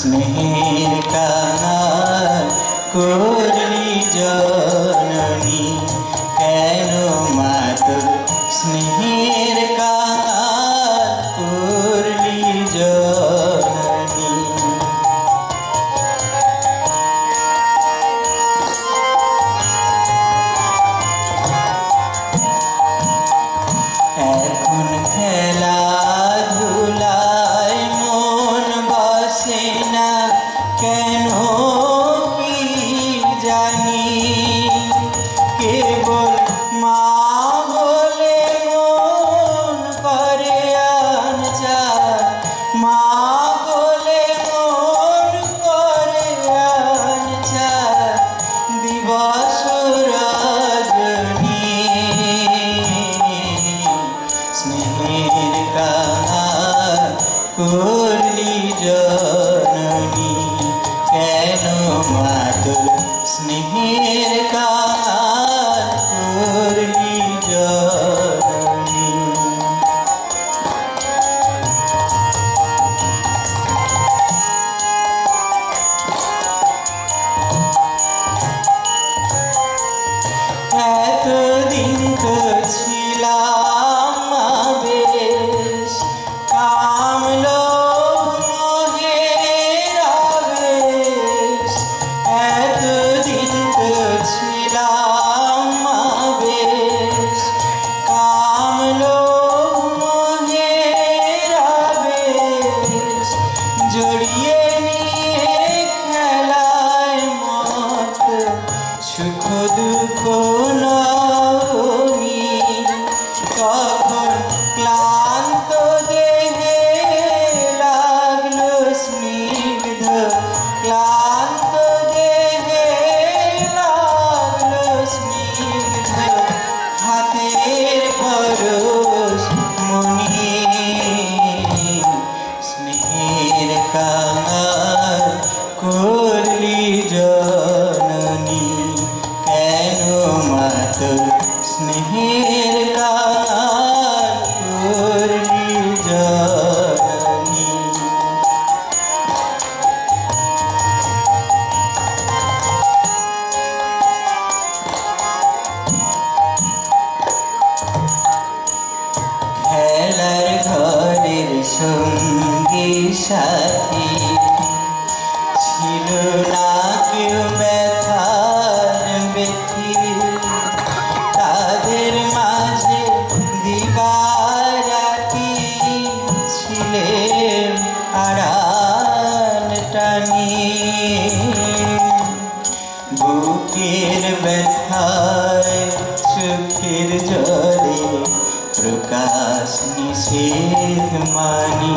স্নেহের কাঙাল করলি জননী, কেন মা তোর স্নেহের কাঙাল করলি জননী। এখন খেলাধুলায় মন বসে না কেন কি জানি, কেবল মা বলে মন করে আনচান, মা বলে মন করে আনচান দিবস রজনী। স্নেহের কাঙাল করলি জননী, কেন মা তোর স্নেহের কাঙাল করলি জননী। এতদিন তো ছিলাম মা বেশ, কামলো মোহের আবেশ। এতদিন তো ছিলাম মা বেশ, কামলো মোহের আবেশ। জড়িয়ে নিয়ে খেলায় মত সুখ দুঃখ নবনী, তখন ক্লান্ত দেহে লাগলো স্নিগ্ধ, ক্লান্ত দেহে লাগলো স্নিগ্ধ হাতের পরশ মনি। স্নেহের কাঙাল করলি জননী, কেন মা তোর স্নেহের কাঙাল করলি জননী। খেলার ঘরের সঙ্গী সাথী ছিল না কেউ ব্যথার ব্যথী, তাদের মাঝে দিবারাতি ছিলেন আড়াল টানি। বুকের ব্যথায় চোখের জলে প্রকাশ নিষেধ মানি।